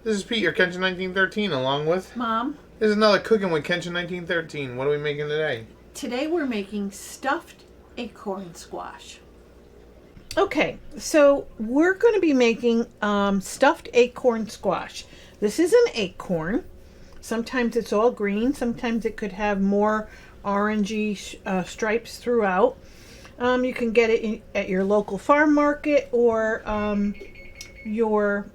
This is Pete, your Kenshin1913, along with... Mom. This is another Cooking with Kenshin1913. What are we making today? Today we're making stuffed acorn squash. Okay, so we're going to be making stuffed acorn squash. This is an acorn. Sometimes it's all green. Sometimes it could have more orangey stripes throughout. You can get it at your local farm market or your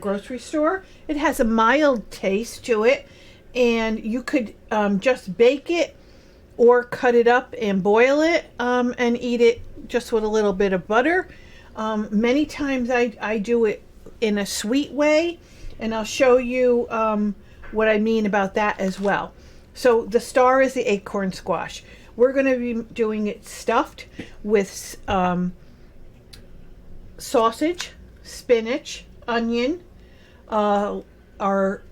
grocery store. It has a mild taste to it, and you could just bake it or cut it up and boil it and eat it just with a little bit of butter. Many times I do it in a sweet way, and I'll show you what I mean about that as well. So the star is the acorn squash. We're going to be doing it stuffed with sausage, spinach, onion, our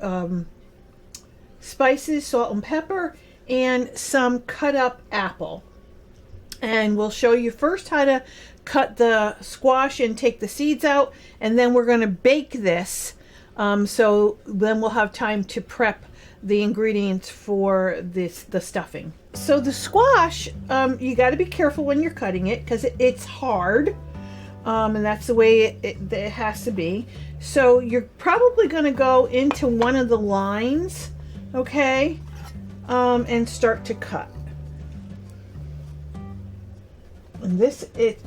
spices, salt and pepper, and some cut up apple. And we'll show you first how to cut the squash and take the seeds out, and then we're going to bake this, so then we'll have time to prep the ingredients for the stuffing. So the squash, you got to be careful when you're cutting it because it's hard, and that's the way it has to be. So you're probably going to go into one of the lines, okay, and start to cut. And this, it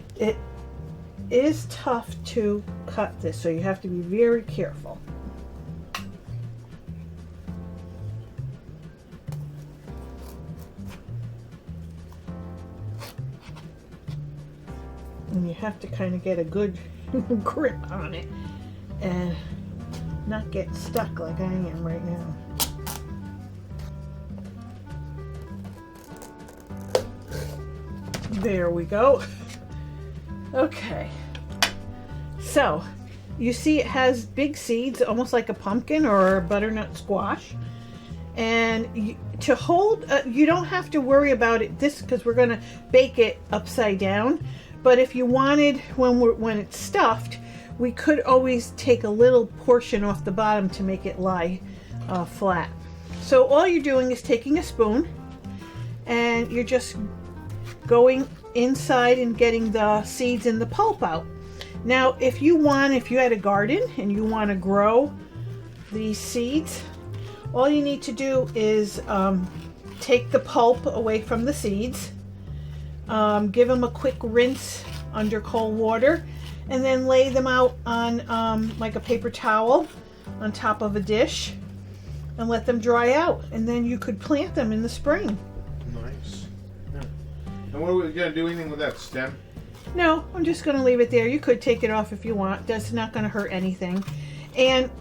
is tough to cut this, so you have to be very careful. And you have to kind of get a good grip on it and not get stuck like I am right now. There we go. Okay, so you see it has big seeds, almost like a pumpkin or a butternut squash. And to hold, you don't have to worry about it this because we're going to bake it upside down. But if you wanted, when it's stuffed, we could always take a little portion off the bottom to make it lie flat. So all you're doing is taking a spoon and you're just going inside and getting the seeds and the pulp out. Now, if you had a garden and you want to grow these seeds, all you need to do is take the pulp away from the seeds, give them a quick rinse under cold water, and then lay them out on like a paper towel on top of a dish and let them dry out, and then you could plant them in the spring. Nice. Yeah. And what are we going to do anything with that stem? No, I'm just going to leave it there. You could take it off if you want. That's not going to hurt anything. And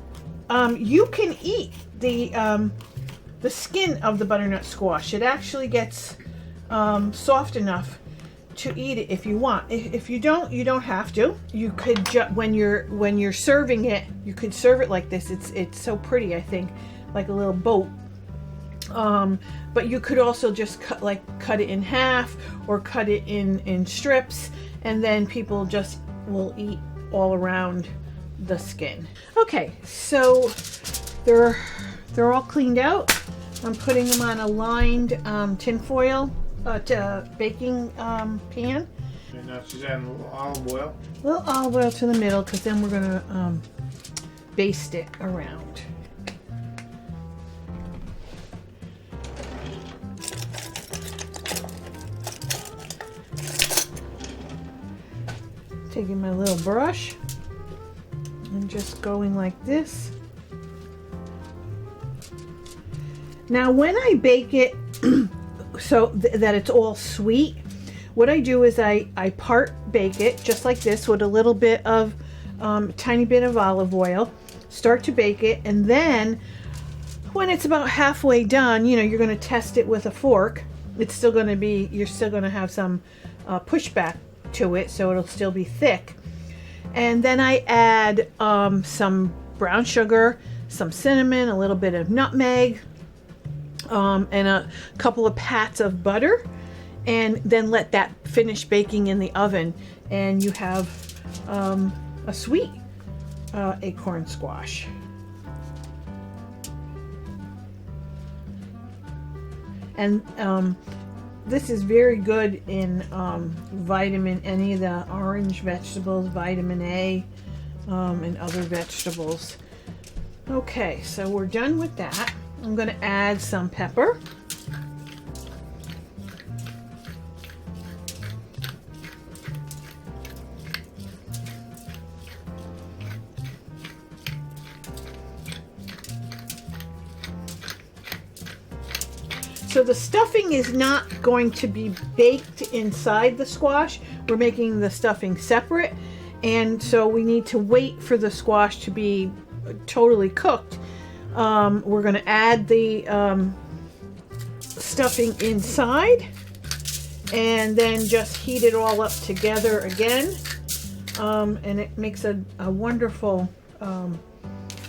you can eat the skin of the butternut squash. It actually gets soft enough to eat it if you want. If you don't, you don't have to. You could when you're serving it, you could serve it like this. It's so pretty, I think, like a little boat. But you could also just cut it in half or cut it in strips, and then people just will eat all around the skin. Okay, so they're all cleaned out. I'm putting them on a lined tinfoil baking pan. And now she's adding a little olive oil. A little olive oil to the middle, because then we're gonna baste it around. Taking my little brush and just going like this. Now when I bake it so that it's all sweet, what I do is I part bake it just like this with a little bit of tiny bit of olive oil, start to bake it, and then when it's about halfway done, you're going to test it with a fork. You're still going to have some pushback to it, so it'll still be thick. And then I add some brown sugar, some cinnamon, a little bit of nutmeg, and a couple of pats of butter, and then let that finish baking in the oven, and you have a sweet acorn squash. And this is very good in any of the orange vegetables, vitamin A, and other vegetables. Okay, so we're done with that. I'm going to add some pepper. So the stuffing is not going to be baked inside the squash. We're making the stuffing separate, and so we need to wait for the squash to be totally cooked. We're going to add the stuffing inside and then just heat it all up together again, and it makes a wonderful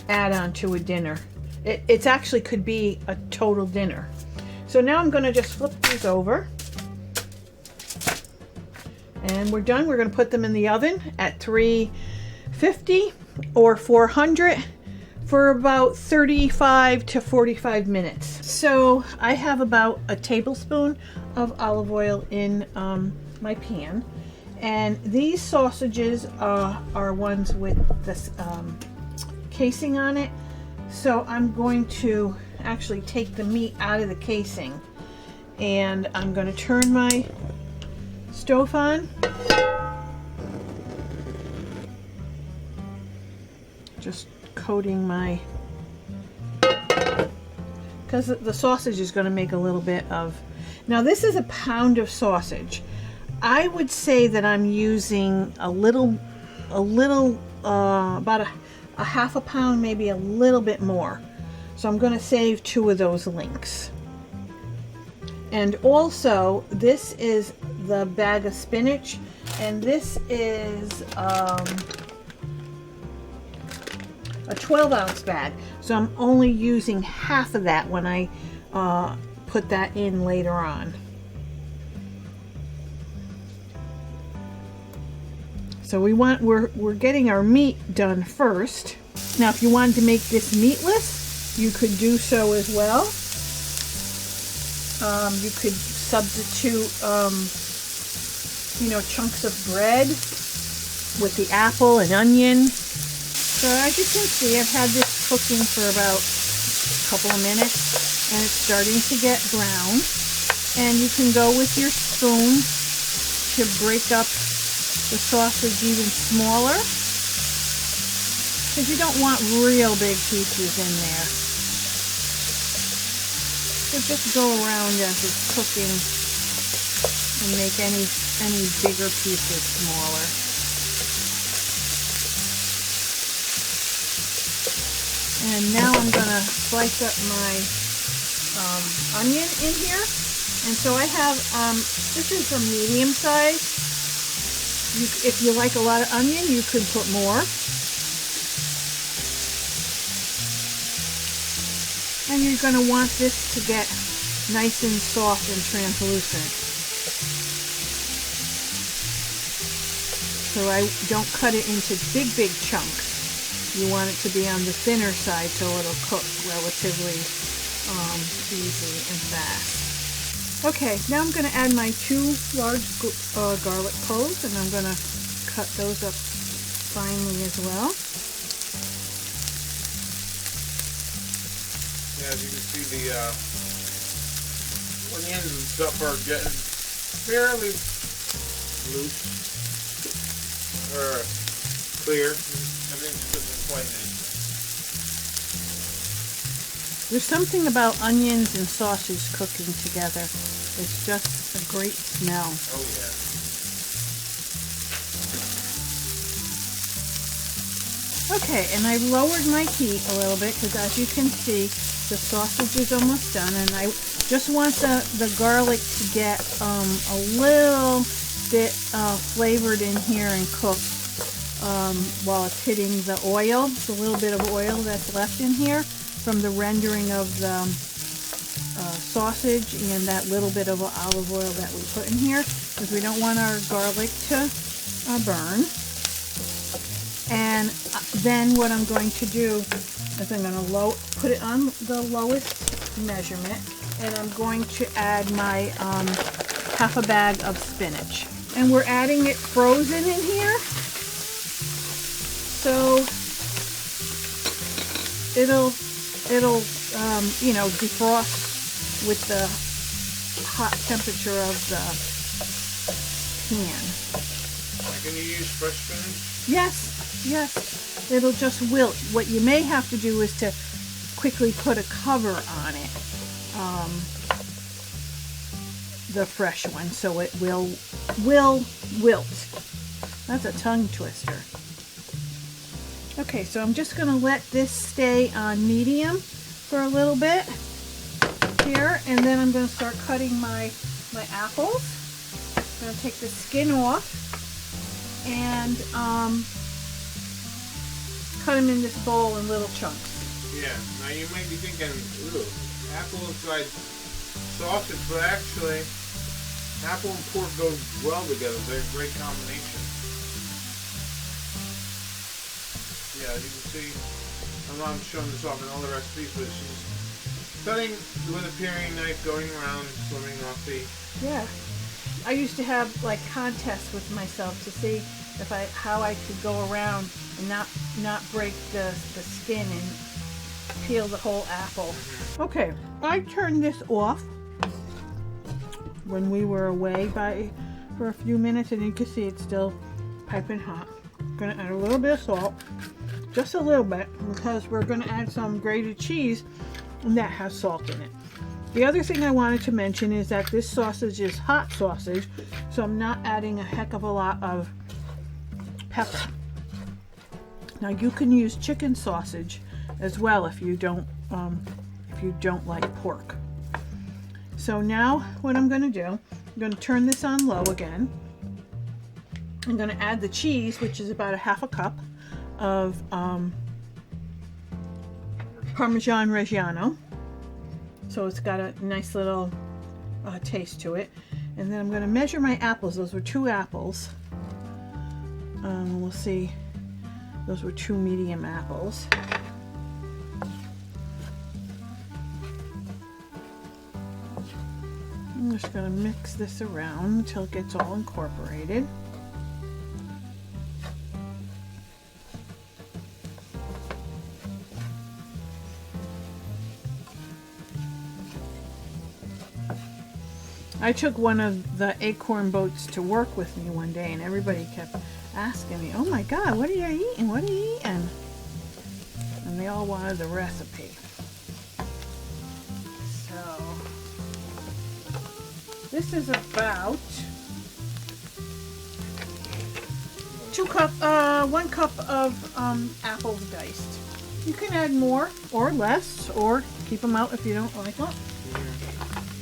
add-on to a dinner. It actually could be a total dinner. So now I'm going to just flip these over, and we're done. We're going to put them in the oven at 350 or 400 for about 35 to 45 minutes. So I have about a tablespoon of olive oil in my pan, and these sausages are ones with this casing on it. So I'm going to actually take the meat out of the casing, and I'm going to turn my stove on. Just coating my, because the sausage is going to make a little bit of, now this is a pound of sausage. I would say that I'm using a little about a half a pound, maybe a little bit more. So I'm going to save 2 of those links. And also, this is the bag of spinach, and this is a 12-ounce bag. So I'm only using half of that when I put that in later on. So we're getting our meat done first. Now, if you wanted to make this meatless, you could do so as well. You could substitute, chunks of bread with the apple and onion. So as you can see, I've had this cooking for about a couple of minutes, and it's starting to get brown. And you can go with your spoon to break up the sausage even smaller, because you don't want real big pieces in there. So just go around as it's cooking and make any bigger pieces smaller. And now I'm going to slice up my onion in here. And so I have, this is a medium size. If you like a lot of onion, you could put more. And you're going to want this to get nice and soft and translucent. So I don't cut it into big chunks. You want it to be on the thinner side so it'll cook relatively easy and fast. Okay, now I'm going to add my 2 large garlic cloves, and I'm going to cut those up finely as well. Yeah, as you can see, the onions and stuff are getting fairly loose or clear. Everything's cooking quite nice. There's something about onions and sausage cooking together. It's just a great smell. Oh yeah. Okay, and I lowered my heat a little bit because, as you can see, the sausage is almost done, and I just want the garlic to get a little bit flavored in here and cooked while it's hitting the oil. It's a little bit of oil that's left in here from the rendering of the sausage and that little bit of olive oil that we put in here, because we don't want our garlic to burn. And then what I'm going to do is I'm going to put it on the lowest measurement, and I'm going to add my half a bag of spinach. And we're adding it frozen in here. So it'll you know, defrost with the hot temperature of the pan. Can you use fresh spinach? Yes, yes. It'll just wilt. What you may have to do is to quickly put a cover on it, the fresh one, so it will wilt. That's a tongue twister. Okay, so I'm just going to let this stay on medium for a little bit here, and then I'm going to start cutting my apples. I'm going to take the skin off and cut them in this bowl in little chunks. Yeah, now you might be thinking, ooh, apple inside sausage, but actually apple and pork go well together. They're a great combination. Yeah, as you can see, my mom's showing this off in all the recipes, but she's cutting with a paring knife, going around, slimming off the... Yeah. I used to have like contests with myself to see if how I could go around and not break the skin and peel the whole apple. Okay, I turned this off when we were away for a few minutes, and you can see it's still piping hot. I'm gonna add a little bit of salt, just a little bit, because we're gonna add some grated cheese, and that has salt in it. The other thing I wanted to mention is that this sausage is hot sausage, so I'm not adding a heck of a lot of pepper. Now you can use chicken sausage as well if you don't like pork. So now what I'm going to do, I'm going to turn this on low again. I'm going to add the cheese, which is about a half a cup of Parmesan Reggiano. So it's got a nice little taste to it. And then I'm going to measure my apples. Those were 2 apples. We'll see. Those were 2 medium apples. I'm just going to mix this around until it gets all incorporated. I took one of the acorn boats to work with me one day, and everybody kept asking me, "Oh my God, what are you eating? What are you eating?" And they all wanted the recipe. So this is about 1 cup of apples diced. You can add more or less, or keep them out if you don't like them.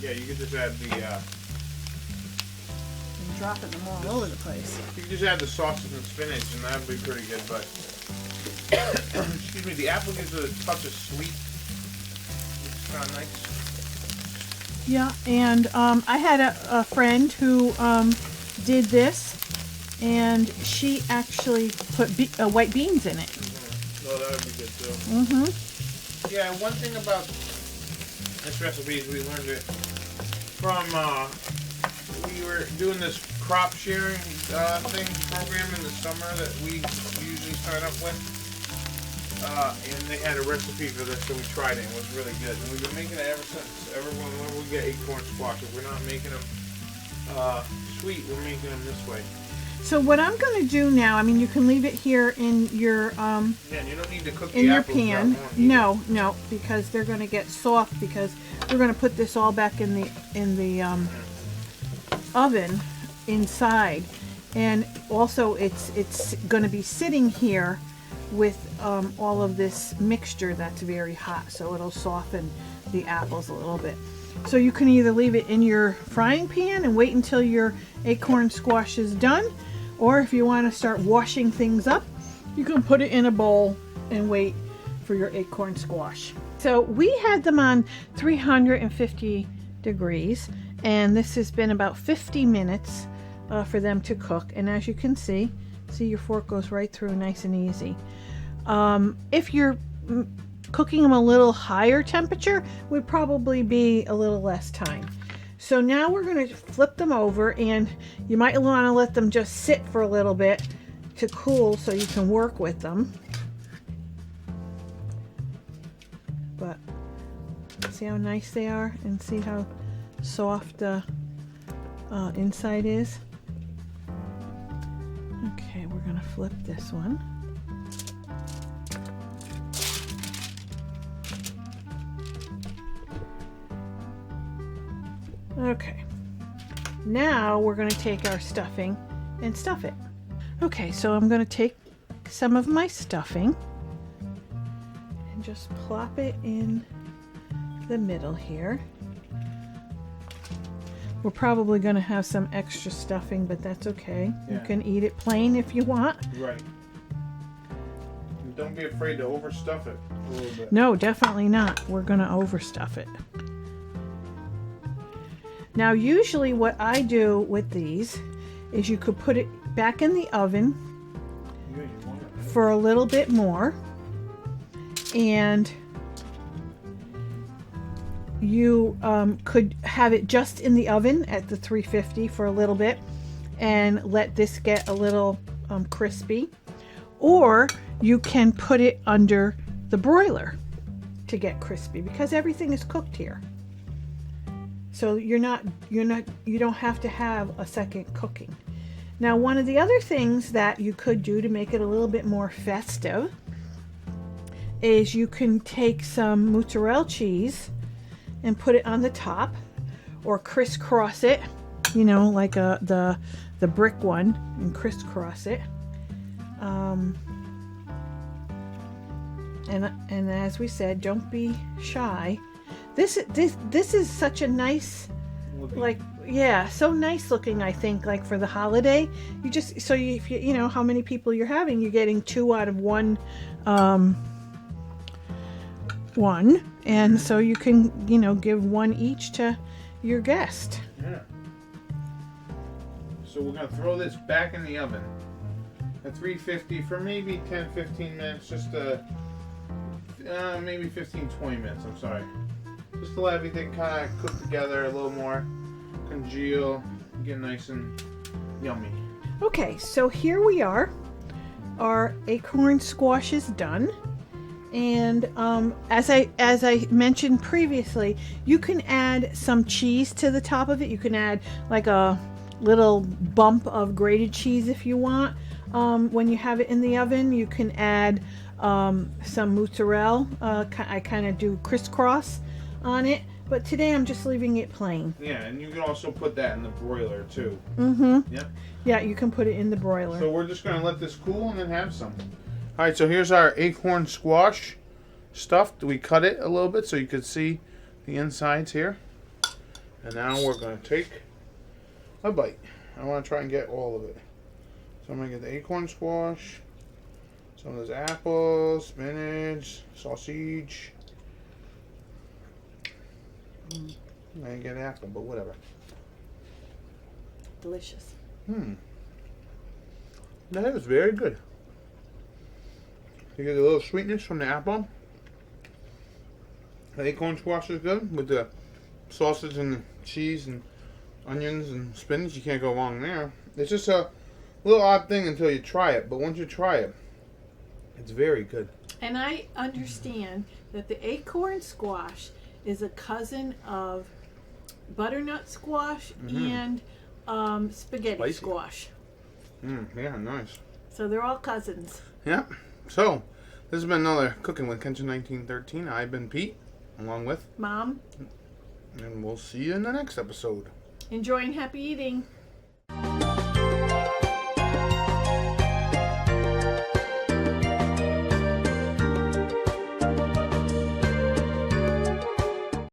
Yeah, you could just add the... And dropping them all over the place. You could just add the sausage and spinach, and that would be pretty good, but... excuse me, the apple gives it a touch of sweet. It's kind of nice. Yeah, and I had a friend who did this, and she actually put white beans in it. Mm-hmm. Well, that would be good too. Mm-hmm. Yeah, one thing about this recipe is we learned it from, we were doing this crop sharing program in the summer that we usually sign up with. And they had a recipe for this, so we tried it, and it was really good. And we've been making it ever since. Whenever we get acorn squash, if we're not making them sweet, we're making them this way. So what I'm going to do now, I mean, you can leave it here in your Yeah, and you don't need to cook in the your apples pan. that long either. No, because they're going to get soft, because we're going to put this all back in the oven inside, and also it's going to be sitting here with all of this mixture that's very hot, so it'll soften the apples a little bit. So you can either leave it in your frying pan and wait until your acorn squash is done, or if you want to start washing things up, you can put it in a bowl and wait for your acorn squash. So we had them on 350 degrees, and this has been about 50 minutes for them to cook. And as you can see your fork goes right through nice and easy. If you're cooking them a little higher temperature would probably be a little less time. So now we're going to flip them over, and you might want to let them just sit for a little bit to cool so you can work with them. But see how nice they are, and see how soft the inside is. Okay, we're going to flip this one. Okay, now we're going to take our stuffing and stuff it. Okay, so I'm going to take some of my stuffing and just plop it in the middle here. We're probably going to have some extra stuffing, but that's okay. Yeah. You can eat it plain if you want. Right. And don't be afraid to overstuff it a little bit. No, definitely not. We're going to overstuff it. Now, usually what I do with these is you could put it back in the oven for a little bit more, and you could have it just in the oven at the 350 for a little bit and let this get a little crispy, or you can put it under the broiler to get crispy, because everything is cooked here. So you don't have to have a second cooking. Now, one of the other things that you could do to make it a little bit more festive is you can take some mozzarella cheese and put it on the top, or crisscross it, you know, like the brick one, and crisscross it. And as we said, don't be shy. This is such a nice, like, yeah, so nice looking. I think, like, for the holiday, if you know how many people you're having, you're getting 2 out of 1, and so you can, you know, give 1 each to your guest. Yeah. So we're gonna throw this back in the oven at 350 for maybe 10-15 minutes, just maybe 15-20 minutes. I'm sorry. Just to let everything kind of cook together a little more, congeal, get nice and yummy. Okay, so here we are. Our acorn squash is done, and as I mentioned previously, you can add some cheese to the top of it. You can add like a little bump of grated cheese if you want. When you have it in the oven, you can add some mozzarella. I kind of do crisscross on it, but today I'm just leaving it plain. Yeah, and you can also put that in the broiler too. Mm-hmm. Yep. Yeah, you can put it in the broiler. So we're just gonna let this cool and then have some. All right, so here's our acorn squash stuffed. We cut it a little bit so you could see the insides here. And now we're gonna take a bite. I want to try and get all of it. So I'm gonna get the acorn squash, some of those apples, spinach, sausage. I didn't get an apple, but whatever. Delicious. That is very good. You get a little sweetness from the apple. The acorn squash is good with the sausage and the cheese and onions and spinach. You can't go wrong there. It's just a little odd thing until you try it, but once you try it, it's very good. And I understand that the acorn squash is a cousin of butternut squash and spaghetti Spicy. squash. Yeah, nice. So they're all cousins. Yeah. So, this has been another Cooking with Kenshin1913. I've been Pete, along with Mom, and we'll see you in the next episode. enjoy and happy eating.